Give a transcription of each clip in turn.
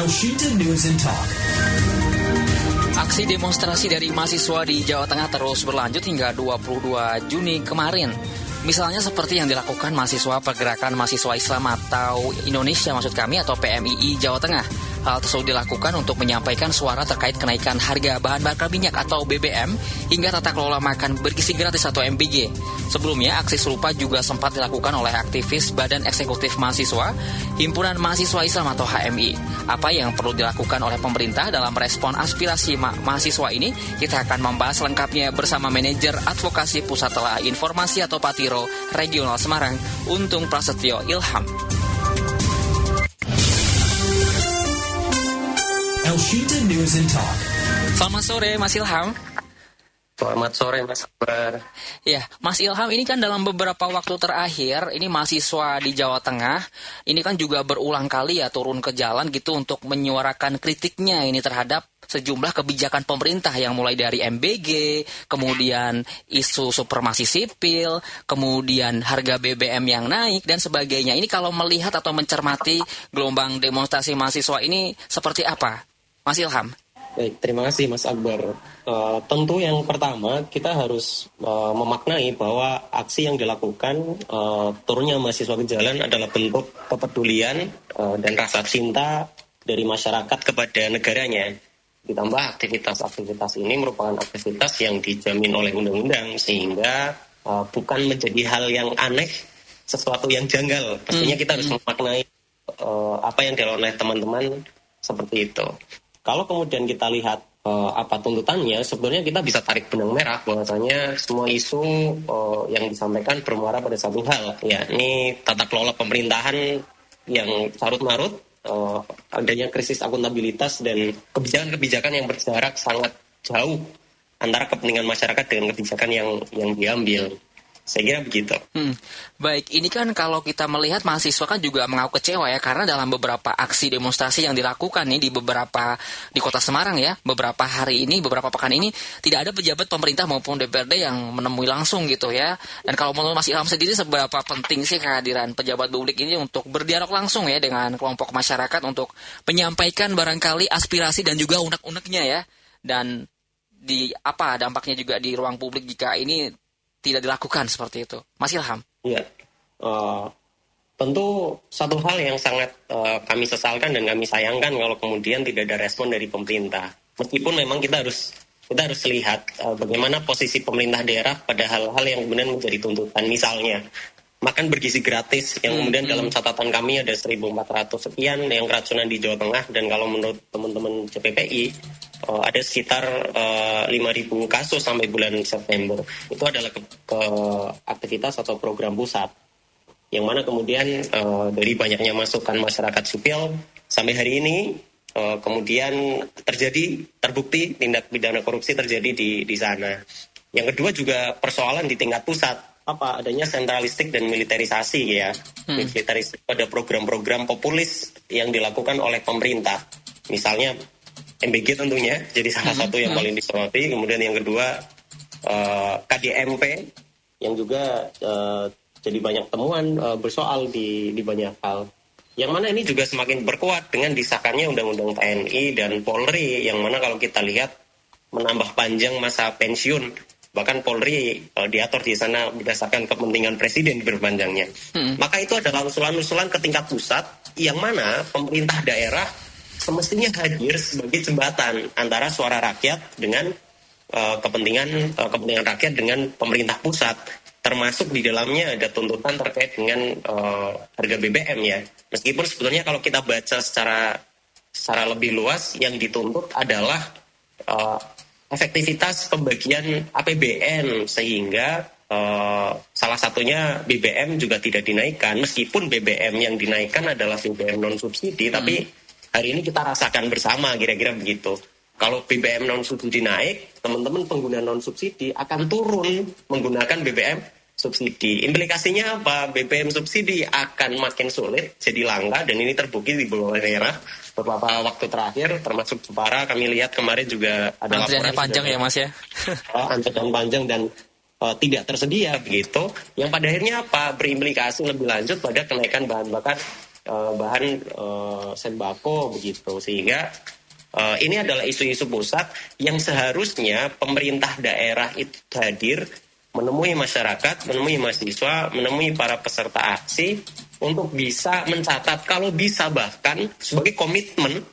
Elshinta News and Talk. Aksi demonstrasi dari mahasiswa di Jawa Tengah terus berlanjut hingga 22 Juni kemarin. Misalnya seperti yang dilakukan mahasiswa Pergerakan Mahasiswa Islam atau Indonesia maksud kami atau PMII Jawa Tengah. Hal tersebut dilakukan untuk menyampaikan suara terkait kenaikan harga bahan bakar minyak atau BBM hingga tata kelola makan bergizi gratis atau MBG. Sebelumnya, aksi serupa juga sempat dilakukan oleh aktivis Badan Eksekutif Mahasiswa, Himpunan Mahasiswa Islam atau HMI. Apa yang perlu dilakukan oleh pemerintah dalam respon aspirasi mahasiswa ini? Kita akan membahas lengkapnya bersama manajer advokasi Pusat Telah Informasi atau Patiro Regional Semarang, Untung Prasetyo Ilham. Elshinta News and Talk. Selamat sore Mas Ilham. Selamat sore Mas Akbar. Ya, Mas Ilham, ini kan dalam beberapa waktu terakhir, ini mahasiswa di Jawa Tengah, ini kan juga berulang kali ya turun ke jalan gitu untuk menyuarakan kritiknya ini terhadap sejumlah kebijakan pemerintah yang mulai dari MBG, kemudian isu supremasi sipil, kemudian harga BBM yang naik dan sebagainya. Ini kalau melihat atau mencermati gelombang demonstrasi mahasiswa ini seperti apa, Mas Ilham? Baik, terima kasih Mas Akbar. Tentu yang pertama kita harus memaknai bahwa aksi yang dilakukan turunnya mahasiswa ke jalan adalah bentuk kepedulian dan rasa cinta dari masyarakat kepada negaranya. Ditambah aktivitas-aktivitas ini merupakan aktivitas yang dijamin oleh undang-undang sehingga bukan menjadi hal yang aneh, sesuatu yang janggal. Pastinya kita harus memaknai apa yang dilakukan oleh teman-teman seperti itu. Kalau kemudian kita lihat apa tuntutannya, sebenarnya kita bisa tarik benang merah bahwasanya semua isu yang disampaikan bermuara pada satu hal, yakni tata kelola pemerintahan yang carut-marut, adanya krisis akuntabilitas dan kebijakan-kebijakan yang berjarak sangat jauh antara kepentingan masyarakat dengan kebijakan yang diambil. Saya kira begitu. Baik, ini kan kalau kita melihat mahasiswa kan juga mengaku kecewa ya karena dalam beberapa aksi demonstrasi yang dilakukan nih di kota Semarang ya, beberapa hari ini, beberapa pekan ini tidak ada pejabat pemerintah maupun DPRD yang menemui langsung gitu ya. Dan kalau menurut Mas Ilham sendiri seberapa penting sih kehadiran pejabat publik ini untuk berdialog langsung ya dengan kelompok masyarakat untuk menyampaikan barangkali aspirasi dan juga unek-uneknya ya. Dan di apa dampaknya juga di ruang publik jika ini tidak dilakukan seperti itu, Mas Ilham? Iya, tentu satu hal yang sangat kami sesalkan dan kami sayangkan kalau kemudian tidak ada respon dari pemerintah. Meskipun memang kita harus lihat bagaimana posisi pemerintah daerah pada hal-hal yang kemudian menjadi tuntutan. Misalnya makan bergizi gratis yang kemudian dalam catatan kami ada 1.400 sekian yang keracunan di Jawa Tengah, dan kalau menurut teman-teman CPPI ada sekitar 5.000 kasus sampai bulan September. Itu adalah aktivitas atau program pusat yang mana kemudian dari banyaknya masukan masyarakat sipil sampai hari ini kemudian terbukti tindak pidana korupsi terjadi di sana. Yang kedua juga persoalan di tingkat pusat, adanya sentralistik dan militerisasi ya. Militeristik pada program-program populis yang dilakukan oleh pemerintah. Misalnya MBG tentunya jadi salah satu yang paling disoroti. Kemudian yang kedua KDMP yang juga jadi banyak temuan bersoal di banyak hal. Yang mana ini juga semakin berkuat dengan disahkannya Undang-Undang TNI dan Polri, yang mana kalau kita lihat menambah panjang masa pensiun. Bahkan Polri diatur di sana berdasarkan kepentingan presiden berpanjangnya. Maka itu adalah usulan-usulan ke tingkat pusat yang mana pemerintah daerah semestinya hadir sebagai jembatan antara suara rakyat dengan kepentingan rakyat dengan pemerintah pusat, termasuk di dalamnya ada tuntutan terkait dengan harga BBM ya. Meskipun sebetulnya kalau kita baca secara lebih luas yang dituntut adalah efektivitas pembagian APBN sehingga salah satunya BBM juga tidak dinaikkan, meskipun BBM yang dinaikkan adalah BBM non subsidi, tapi hari ini kita rasakan bersama kira-kira begitu. Kalau BBM non-subsidi naik, teman-teman pengguna non-subsidi akan turun menggunakan BBM subsidi. Implikasinya apa? BBM subsidi akan makin sulit, jadi langka, dan ini terbukti di beberapa daerah. Beberapa waktu terakhir, termasuk Jepara, kami lihat kemarin juga ada laporan. Antriannya panjang ya Mas ya? Antrian panjang dan tidak tersedia begitu. Yang pada akhirnya apa? Berimplikasi lebih lanjut pada kenaikan bahan bakar bahan sembako begitu. Sehingga ini adalah isu-isu pusat yang seharusnya pemerintah daerah itu hadir, menemui masyarakat, menemui mahasiswa, menemui para peserta aksi untuk bisa mencatat, kalau bisa bahkan sebagai komitmen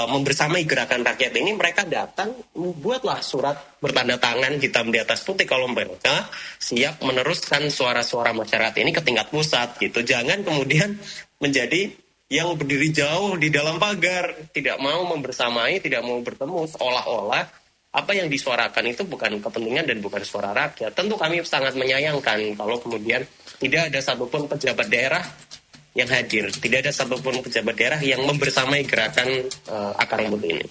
membersamai gerakan rakyat ini, mereka datang membuatlah surat bertanda tangan hitam di atas putih kalau mereka siap meneruskan suara-suara masyarakat ini ke tingkat pusat gitu. Jangan kemudian menjadi yang berdiri jauh di dalam pagar, tidak mau membersamai, tidak mau bertemu, seolah-olah apa yang disuarakan itu bukan kepentingan dan bukan suara rakyat. Tentu kami sangat menyayangkan kalau kemudian tidak ada satupun pejabat daerah yang hadir, tidak ada satupun pejabat daerah yang membersamai gerakan akar rumput ini.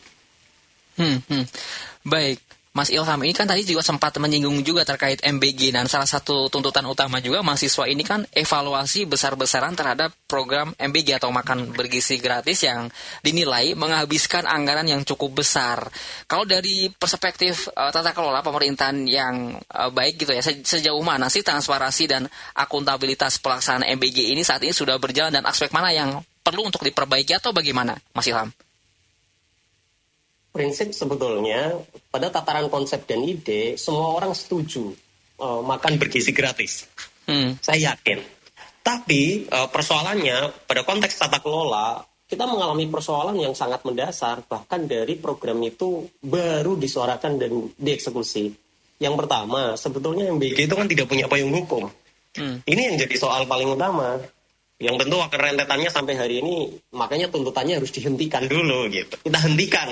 Baik, Mas Ilham, ini kan tadi juga sempat menyinggung juga terkait MBG, dan salah satu tuntutan utama juga mahasiswa ini kan evaluasi besar-besaran terhadap program MBG atau makan bergizi gratis yang dinilai menghabiskan anggaran yang cukup besar. Kalau dari perspektif tata kelola pemerintahan yang baik gitu ya, sejauh mana sih transparansi dan akuntabilitas pelaksanaan MBG ini saat ini sudah berjalan, dan aspek mana yang perlu untuk diperbaiki atau bagaimana, Mas Ilham? Prinsip sebetulnya pada tataran konsep dan ide semua orang setuju makan bergizi gratis. Saya yakin. Tapi persoalannya pada konteks tata kelola kita mengalami persoalan yang sangat mendasar, bahkan dari program itu baru disuarakan dan dieksekusi. Yang pertama, sebetulnya MBG itu kan tidak punya payung hukum. Ini yang jadi soal paling utama. Yang tentu akar rentetannya sampai hari ini, makanya tuntutannya harus dihentikan dulu gitu. Kita hentikan.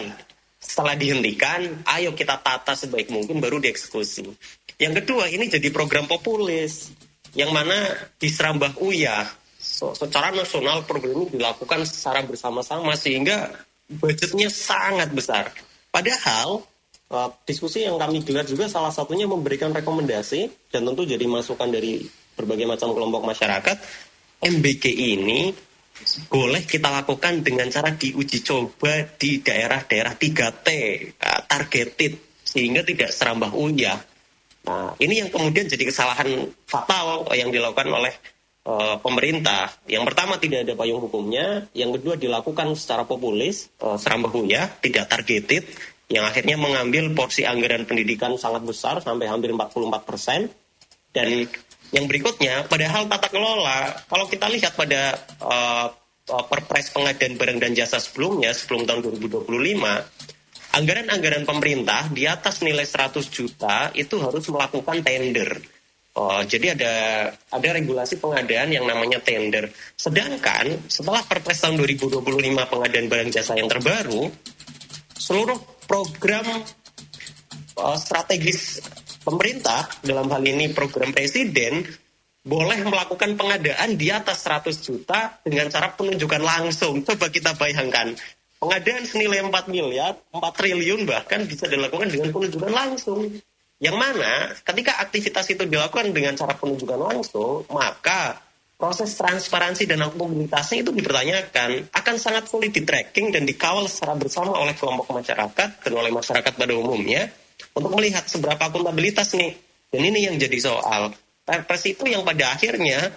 Setelah dihentikan, ayo kita tata sebaik mungkin baru dieksekusi. Yang kedua, ini jadi program populis yang mana diserambah uyah. Secara nasional program ini dilakukan secara bersama-sama sehingga budgetnya sangat besar. Padahal diskusi yang kami gelar juga salah satunya memberikan rekomendasi dan tentu jadi masukan dari berbagai macam kelompok masyarakat. MBG ini boleh kita lakukan dengan cara diuji coba di daerah-daerah 3T, targeted, sehingga tidak serambah uyah. Nah, ini yang kemudian jadi kesalahan fatal yang dilakukan oleh pemerintah. Yang pertama, tidak ada payung hukumnya. Yang kedua, dilakukan secara populis, serambah uyah, tidak targeted, yang akhirnya mengambil porsi anggaran pendidikan sangat besar, sampai hampir 44%. Dan yang berikutnya, padahal tata kelola, kalau kita lihat pada Perpres pengadaan barang dan jasa sebelumnya, sebelum tahun 2025, anggaran-anggaran pemerintah di atas nilai 100 juta itu harus melakukan tender. Jadi ada regulasi pengadaan yang namanya tender. Sedangkan setelah Perpres tahun 2025 pengadaan barang jasa yang terbaru, seluruh program strategis pemerintah, dalam hal ini program presiden, boleh melakukan pengadaan di atas 100 juta dengan cara penunjukan langsung. Coba kita bayangkan, pengadaan senilai 4 miliar, 4 triliun bahkan bisa dilakukan dengan penunjukan langsung. Yang mana ketika aktivitas itu dilakukan dengan cara penunjukan langsung, maka proses transparansi dan akuntabilitasnya itu dipertanyakan, akan sangat sulit di-tracking dan dikawal secara bersama oleh kelompok masyarakat dan oleh masyarakat pada umumnya untuk melihat seberapa akuntabilitas nih. Dan ini yang jadi soal. Perpres itu yang pada akhirnya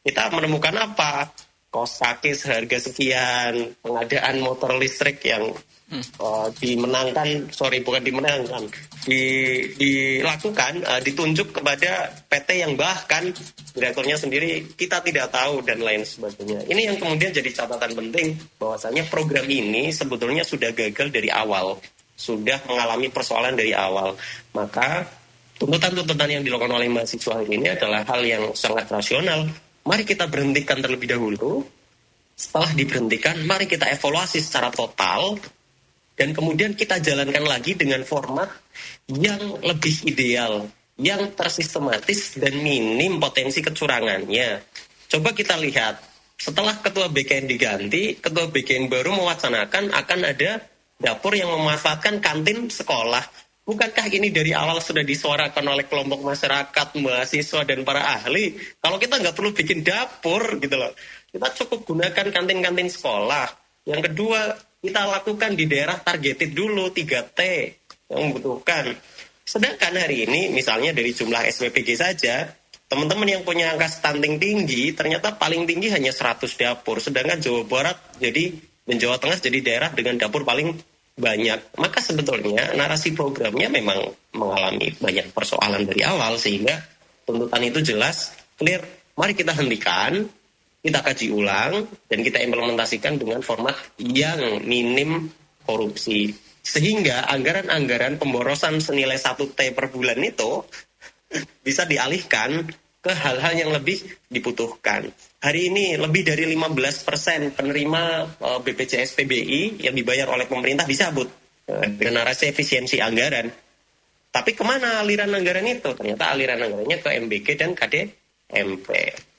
kita menemukan apa? Kos kaki seharga sekian, pengadaan motor listrik yang dilakukan, ditunjuk kepada PT yang bahkan direkturnya sendiri kita tidak tahu dan lain sebagainya. Ini yang kemudian jadi catatan penting bahwasanya program ini sebetulnya sudah gagal dari awal, sudah mengalami persoalan dari awal. Maka tuntutan-tuntutan yang dilakukan oleh mahasiswa ini adalah hal yang sangat rasional. Mari kita berhentikan terlebih dahulu. Setelah diberhentikan, mari kita evaluasi secara total. Dan kemudian kita jalankan lagi dengan format yang lebih ideal, yang tersistematis dan minim potensi kecurangannya. Coba kita lihat, setelah ketua BKN diganti, ketua BKN baru mewacanakan akan ada dapur yang memanfaatkan kantin sekolah. Bukankah ini dari awal sudah disuarakan oleh kelompok masyarakat, mahasiswa, dan para ahli? Kalau kita nggak perlu bikin dapur gitu loh. Kita cukup gunakan kantin-kantin sekolah. Yang kedua, kita lakukan di daerah targeted dulu, 3T yang membutuhkan. Sedangkan hari ini, misalnya dari jumlah SPPG saja, teman-teman yang punya angka stunting tinggi ternyata paling tinggi hanya 100 dapur, sedangkan Jawa Barat dan Jawa Tengah jadi daerah dengan dapur paling banyak. Maka sebetulnya narasi programnya memang mengalami banyak persoalan dari awal, sehingga tuntutan itu jelas, clear. Mari kita hentikan, kita kaji ulang, dan kita implementasikan dengan format yang minim korupsi. Sehingga anggaran-anggaran pemborosan senilai 1T per bulan itu bisa dialihkan ke hal-hal yang lebih dibutuhkan. Hari ini lebih dari 15% penerima BPJS PBI yang dibayar oleh pemerintah dicabut dengan narasi efisiensi anggaran. Tapi kemana aliran anggaran itu? Ternyata aliran anggarannya ke MBG dan KDMP.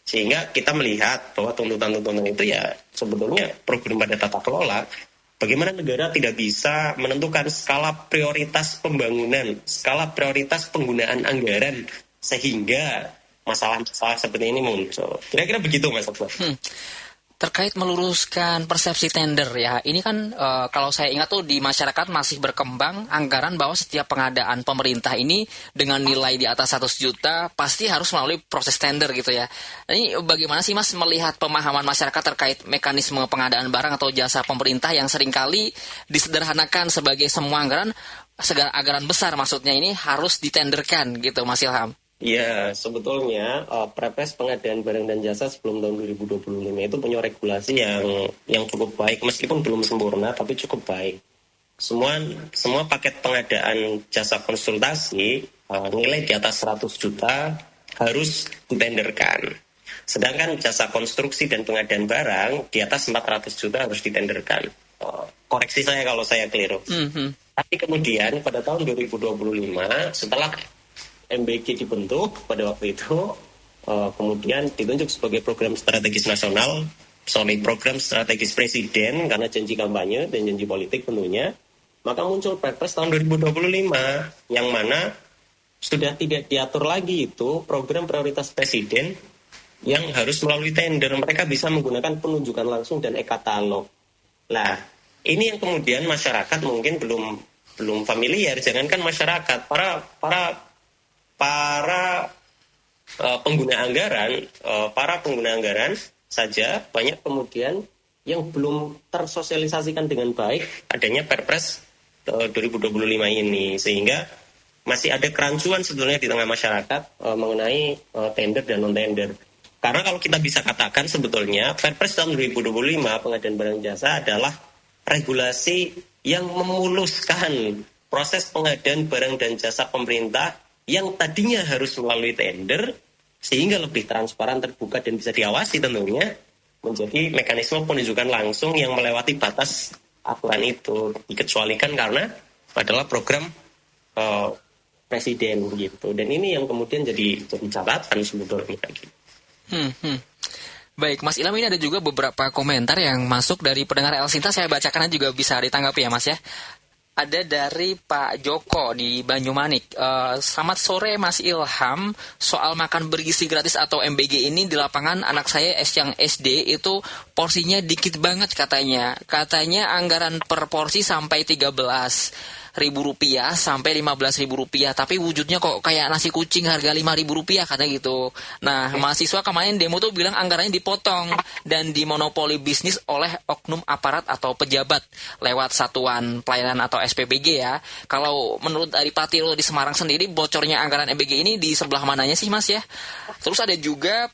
Sehingga kita melihat bahwa tuntutan-tuntutan itu ya sebetulnya program pada tata kelola. Bagaimana negara tidak bisa menentukan skala prioritas pembangunan, skala prioritas penggunaan anggaran, sehingga masalah-masalah seperti ini muncul. Kira-kira begitu, Mas Akbar. Terkait meluruskan persepsi tender ya, ini kan kalau saya ingat tuh di masyarakat masih berkembang anggaran bahwa setiap pengadaan pemerintah ini dengan nilai di atas 100 juta pasti harus melalui proses tender gitu ya. Ini bagaimana sih Mas melihat pemahaman masyarakat terkait mekanisme pengadaan barang atau jasa pemerintah yang seringkali disederhanakan sebagai semua anggaran, segala anggaran besar maksudnya ini harus ditenderkan gitu, Mas Ilham? Ya, sebetulnya Perpres pengadaan barang dan jasa sebelum tahun 2025 itu punya regulasi yang cukup baik, meskipun belum sempurna tapi cukup baik. Semua paket pengadaan jasa konsultasi nilai di atas 100 juta harus ditenderkan. Sedangkan jasa konstruksi dan pengadaan barang di atas 400 juta harus ditenderkan. Koreksi saya kalau saya keliru. Tapi kemudian pada tahun 2025 setelah MBG dibentuk pada waktu itu, kemudian ditunjuk sebagai program strategis nasional, program strategis presiden karena janji kampanye dan janji politik tentunya, maka muncul Perpres tahun 2025 yang mana sudah tidak diatur lagi itu program prioritas presiden yang harus melalui tender. Mereka bisa menggunakan penunjukan langsung dan e-katalog. Nah, ini yang kemudian masyarakat mungkin belum familiar. Jangankan masyarakat, para pengguna anggaran saja banyak kemudian yang belum tersosialisasikan dengan baik adanya Perpres 2025 ini, sehingga masih ada kerancuan sebetulnya di tengah masyarakat mengenai tender dan non-tender. Karena kalau kita bisa katakan sebetulnya Perpres tahun 2025 pengadaan barang jasa adalah regulasi yang memuluskan proses pengadaan barang dan jasa pemerintah yang tadinya harus melalui tender, sehingga lebih transparan, terbuka, dan bisa diawasi tentunya, menjadi mekanisme penunjukan langsung yang melewati batas aturan itu. Dikecualikan karena adalah program presiden gitu. Dan ini yang kemudian jadi catatan sebetulnya gitu. Baik, Mas Ilham, ini ada juga beberapa komentar yang masuk dari pendengar El Sinta, saya bacakan juga bisa ditanggapi ya Mas ya. Ada dari Pak Joko di Banyumanik. Selamat sore Mas Ilham. Soal makan bergizi gratis atau MBG ini di lapangan anak saya yang SD itu porsinya dikit banget katanya. Katanya anggaran per porsi sampai 13.000 rupiah sampai 15.000 rupiah, tapi wujudnya kok kayak nasi kucing harga 5.000 rupiah katanya gitu. Nah, mahasiswa kemarin demo tuh bilang anggarannya dipotong dan dimonopoli bisnis oleh oknum aparat atau pejabat lewat satuan pelayanan atau SPBG ya. Kalau menurut dari Patiro di Semarang sendiri, bocornya anggaran MBG ini di sebelah mananya sih Mas ya? Terus ada juga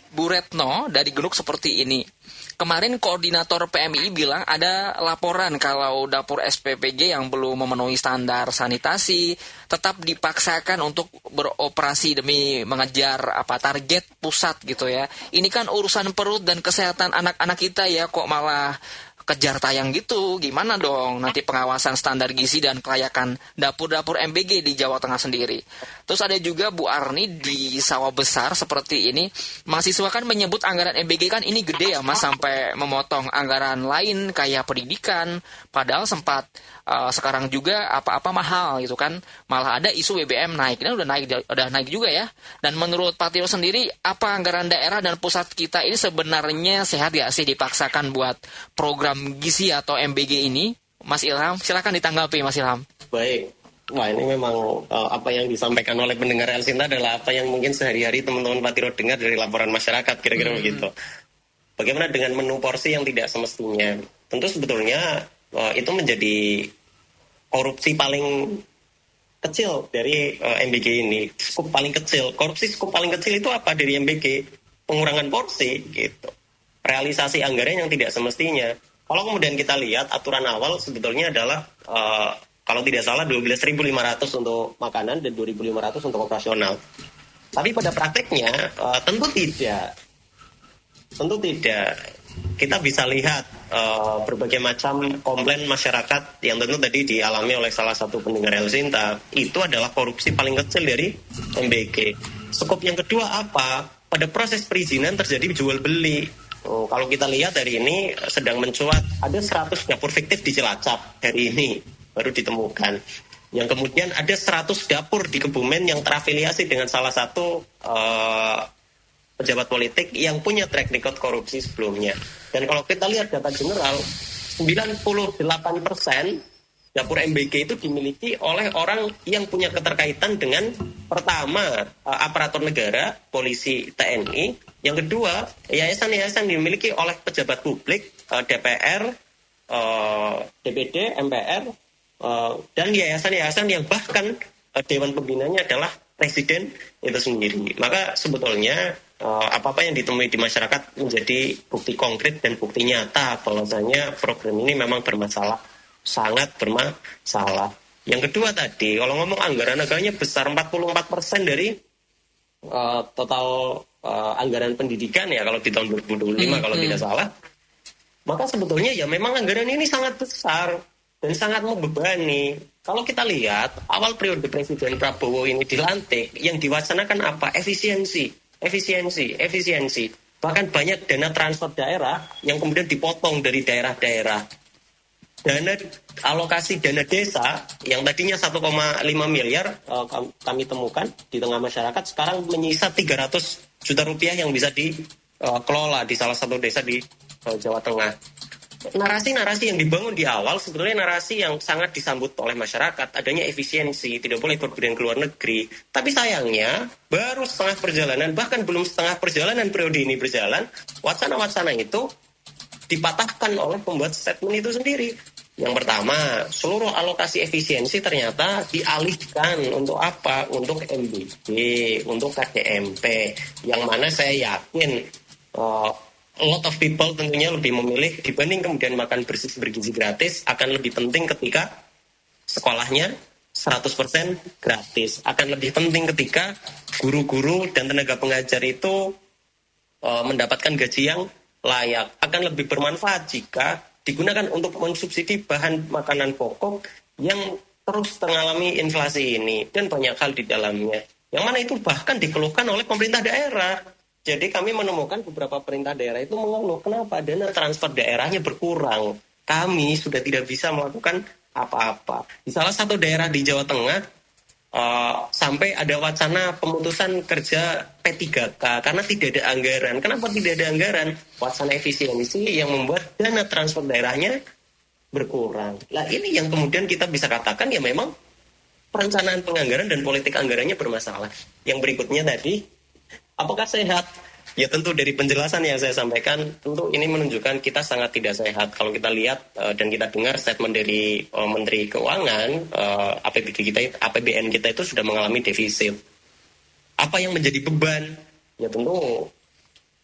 Bu Retno dari Genuk seperti ini. Kemarin koordinator PMI bilang ada laporan kalau dapur SPPG yang belum memenuhi standar sanitasi tetap dipaksakan untuk beroperasi demi mengejar target pusat gitu ya. Ini kan urusan perut dan kesehatan anak-anak kita ya, kok malah kejar tayang gitu. Gimana dong nanti pengawasan standar gizi dan kelayakan dapur-dapur MBG di Jawa Tengah sendiri. Terus ada juga Bu Arni di Sawah Besar seperti ini. Mahasiswa kan menyebut anggaran MBG kan ini gede ya Mas, sampai memotong anggaran lain kayak pendidikan. Padahal sempat sekarang juga apa-apa mahal gitu kan. Malah ada isu BBM naik. Ini udah naik juga ya. Dan menurut Pak Tio sendiri, apa anggaran daerah dan pusat kita ini sebenarnya sehat gak sih dipaksakan buat program gizi atau MBG ini? Mas Ilham, silakan ditanggapi Mas Ilham. Baik, Wah, ini memang apa yang disampaikan oleh pendengar El Sinta adalah apa yang mungkin sehari-hari teman-teman Patiro dengar dari laporan masyarakat, kira-kira begitu. Bagaimana dengan menu porsi yang tidak semestinya? Tentu sebetulnya itu menjadi korupsi paling kecil dari MBG ini. Skup paling kecil. Korupsi skup paling kecil itu apa dari MBG? Pengurangan porsi, gitu. Realisasi anggaran yang tidak semestinya. Kalau kemudian kita lihat aturan awal sebetulnya adalah kalau tidak salah 12.500 untuk makanan dan 2.500 untuk operasional. Tapi pada prakteknya tentu tidak. Kita bisa lihat berbagai macam komplain masyarakat yang tentu tadi dialami oleh salah satu pendengar El Sinta. Itu adalah korupsi paling kecil dari MBG. Skop yang kedua apa? Pada proses perizinan terjadi jual beli. Kalau kita lihat hari ini sedang mencuat ada 100 dapur fiktif di Cilacap hari ini baru ditemukan. Yang kemudian ada 100 dapur di Kebumen yang terafiliasi dengan salah satu pejabat politik yang punya track record korupsi sebelumnya. Dan kalau kita lihat data general, 98% dapur MBG itu dimiliki oleh orang yang punya keterkaitan dengan pertama aparatur negara, polisi, TNI. Yang kedua, yayasan-yayasan dimiliki oleh pejabat publik, DPR, DPD, MPR, dan yayasan-yayasan yang bahkan dewan pembinanya adalah presiden itu sendiri. Maka sebetulnya apa-apa yang ditemui di masyarakat menjadi bukti konkret dan bukti nyata bahwasanya program ini memang bermasalah, sangat bermasalah. Yang kedua tadi, kalau ngomong anggarannya besar, 44% dari total anggaran pendidikan ya kalau di tahun 2025 kalau tidak salah. Maka sebetulnya ya memang anggaran ini sangat besar dan sangat membebani. Kalau kita lihat awal periode Presiden Prabowo ini dilantik, yang diwacanakan apa? Efisiensi. Bahkan banyak dana transfer daerah yang kemudian dipotong dari daerah-daerah. Dana alokasi dana desa yang tadinya 1,5 miliar kami temukan di tengah masyarakat sekarang menyisa 300 juta rupiah yang bisa dikelola di salah satu desa di Jawa Tengah. Narasi-narasi yang dibangun di awal sebetulnya narasi yang sangat disambut oleh masyarakat, adanya efisiensi, tidak boleh berpergian ke luar negeri. Tapi sayangnya baru setengah perjalanan, bahkan belum setengah perjalanan periode ini berjalan, wacana-wacana itu dipatahkan oleh pembuat statement itu sendiri. Yang pertama, seluruh alokasi efisiensi ternyata dialihkan untuk apa? Untuk MBG, untuk KDMP, yang mana saya yakin a lot of people tentunya lebih memilih dibanding kemudian makan bergizi gratis, akan lebih penting ketika sekolahnya 100% gratis. Akan lebih penting ketika guru-guru dan tenaga pengajar itu mendapatkan gaji yang layak. Akan lebih bermanfaat jika digunakan untuk mensubsidi bahan makanan pokok yang terus mengalami inflasi ini. Dan banyak hal di dalamnya. Yang mana itu bahkan dikeluhkan oleh pemerintah daerah. Jadi kami menemukan beberapa perintah daerah itu mengeluh kenapa dana transfer daerahnya berkurang. Kami sudah tidak bisa melakukan apa-apa. Di salah satu daerah di Jawa Tengah sampai ada wacana pemutusan kerja P3K karena tidak ada anggaran. Kenapa tidak ada anggaran? Wacana efisiensi yang membuat dana transfer daerahnya berkurang. Nah ini yang kemudian kita bisa katakan ya memang perencanaan penganggaran dan politik anggarannya bermasalah. Yang berikutnya tadi, apakah sehat? Ya tentu dari penjelasan yang saya sampaikan, tentu ini menunjukkan kita sangat tidak sehat. Kalau kita lihat dan kita dengar statement dari Menteri Keuangan, APBN kita itu sudah mengalami defisit. Apa yang menjadi beban? Ya tentu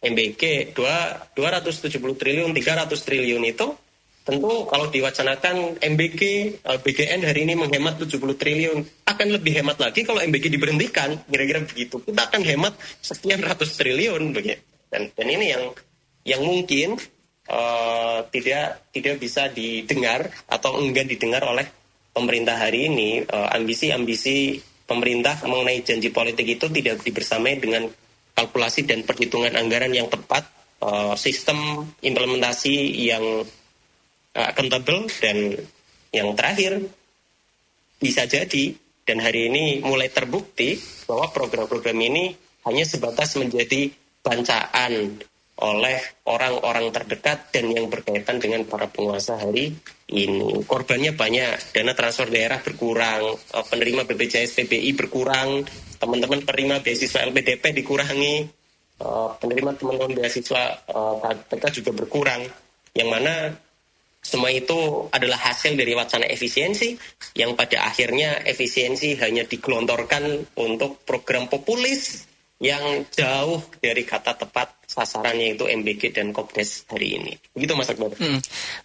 MBG 270 triliun, 300 triliun itu tentu kalau diwacanakan MBG, BGN hari ini menghemat 70 triliun, akan lebih hemat lagi kalau MBG diberhentikan, kira-kira begitu. Kita akan hemat sekian ratus triliun, begitu. Dan ini yang mungkin tidak bisa didengar atau enggan didengar oleh pemerintah hari ini. Ambisi-ambisi pemerintah mengenai janji politik itu tidak dibersamai dengan kalkulasi dan perhitungan anggaran yang tepat, sistem implementasi yang accountable, dan yang terakhir bisa jadi dan hari ini mulai terbukti bahwa program-program ini hanya sebatas menjadi bancaan oleh orang-orang terdekat dan yang berkaitan dengan para penguasa hari ini. Korbannya banyak, dana transfer daerah berkurang, penerima BPJS PBI berkurang, teman-teman penerima beasiswa LPDP dikurangi, penerima teman-teman beasiswa KPK juga berkurang, yang mana semua itu adalah hasil dari wacana efisiensi yang pada akhirnya efisiensi hanya digelontorkan untuk program populis yang jauh dari kata tepat sasarannya, yaitu MBG dan Kopdes hari ini. Begitu Mas Akbar.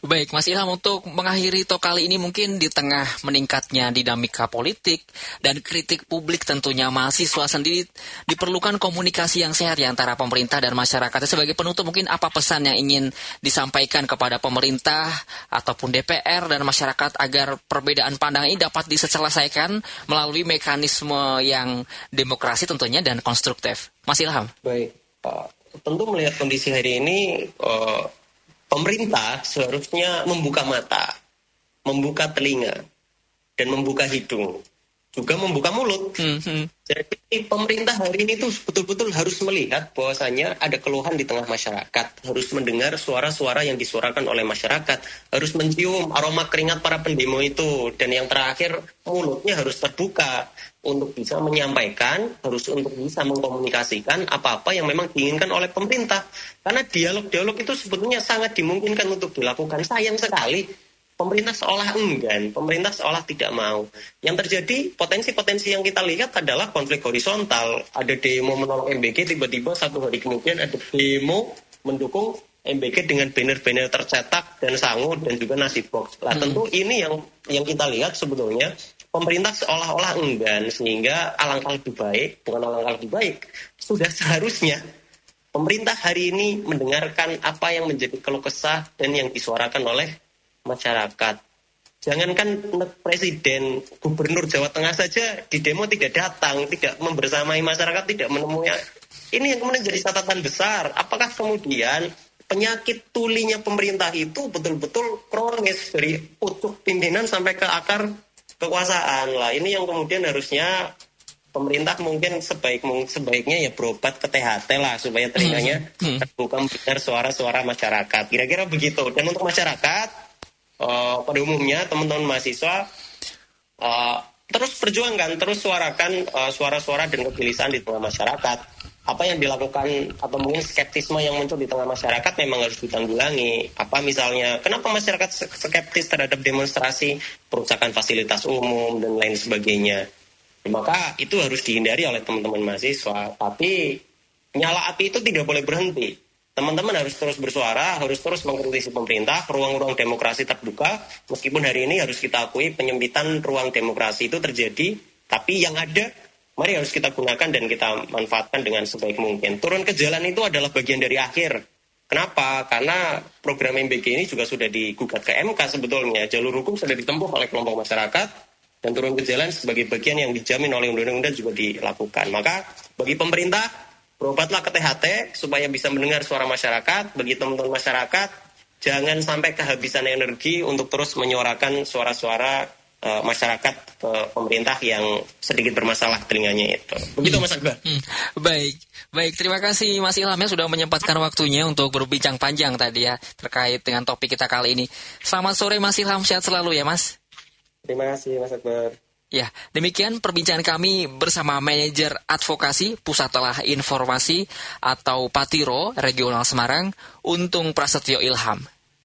Baik Mas Ilham, untuk mengakhiri talk kali ini mungkin di tengah meningkatnya dinamika politik dan kritik publik tentunya mahasiswa sendiri diperlukan komunikasi yang sehat ya antara pemerintah dan masyarakat. Sebagai penutup mungkin apa pesan yang ingin disampaikan kepada pemerintah ataupun DPR dan masyarakat agar perbedaan pandangan ini dapat diselesaikan melalui mekanisme yang demokrasi tentunya dan konstruktif. Mas Ilham. Baik, tentu melihat kondisi hari ini, pemerintah seharusnya membuka mata, membuka telinga, dan membuka hidung, juga membuka mulut. Jadi pemerintah hari ini tuh betul-betul harus melihat bahwasanya ada keluhan di tengah masyarakat, harus mendengar suara-suara yang disuarakan oleh masyarakat, harus mencium aroma keringat para pendemo itu, dan yang terakhir mulutnya harus terbuka untuk bisa menyampaikan, harus untuk bisa mengkomunikasikan apa-apa yang memang diinginkan oleh pemerintah. Karena dialog-dialog itu sebetulnya sangat dimungkinkan untuk dilakukan. Sayang sekali pemerintah seolah enggan, pemerintah seolah tidak mau. Yang terjadi, potensi-potensi yang kita lihat adalah konflik horizontal. Ada demo menolak MBG, tiba-tiba satu hari kemudian ada demo mendukung MBG dengan banner-banner tercetak dan sangu dan juga nasi box. Nah, tentu ini yang kita lihat sebetulnya pemerintah seolah-olah enggan, sehingga alangkah lebih baik, bukan alangkah lebih baik, sudah seharusnya pemerintah hari ini mendengarkan apa yang menjadi keluh kesah dan yang disuarakan oleh masyarakat. Jangankan presiden, gubernur Jawa Tengah saja di demo tidak datang, tidak membersamai masyarakat, tidak menemui. Ini yang kemudian jadi catatan besar. Apakah kemudian penyakit tulinya pemerintah itu betul-betul kronis dari pucuk pimpinan sampai ke akar kekuasaan lah. Ini yang kemudian harusnya pemerintah mungkin sebaiknya ya berobat ke THT lah supaya telinganya terbuka mendengar suara-suara masyarakat. Kira-kira begitu. Dan untuk masyarakat pada umumnya teman-teman mahasiswa terus perjuangkan, terus suarakan suara-suara dan kegelisahan di tengah masyarakat. Apa yang dilakukan atau mungkin skeptisme yang muncul di tengah masyarakat memang harus ditanggulangi. Apa misalnya, kenapa masyarakat skeptis terhadap demonstrasi, perusakan fasilitas umum dan lain sebagainya. Maka itu harus dihindari oleh teman-teman mahasiswa. Tapi nyala api itu tidak boleh berhenti. Teman-teman harus terus bersuara, harus terus mengkritisi pemerintah, ruang-ruang demokrasi terbuka. Meskipun hari ini harus kita akui penyempitan ruang demokrasi itu terjadi, tapi yang ada mari harus kita gunakan dan kita manfaatkan dengan sebaik mungkin. Turun ke jalan itu adalah bagian dari akhir. Kenapa? Karena program MBG ini juga sudah digugat ke MK sebetulnya. Jalur hukum sudah ditempuh oleh kelompok masyarakat, dan turun ke jalan sebagai bagian yang dijamin oleh undang-undang juga dilakukan. Maka bagi pemerintah, berobatlah ke THT supaya bisa mendengar suara masyarakat. Bagi teman-teman masyarakat, jangan sampai kehabisan energi untuk terus menyuarakan suara-suara masyarakat pemerintah yang sedikit bermasalah telinganya itu. Begitu Mas Akbar. Baik, terima kasih Mas Ilham ya sudah menyempatkan waktunya untuk berbincang panjang tadi ya terkait dengan topik kita kali ini. Selamat sore Mas Ilham, sehat selalu ya Mas. Terima kasih Mas Akbar. Ya, demikian perbincangan kami bersama manajer advokasi Pusat Telah Informasi atau Patiro Regional Semarang, Untung Prasetyo Ilham.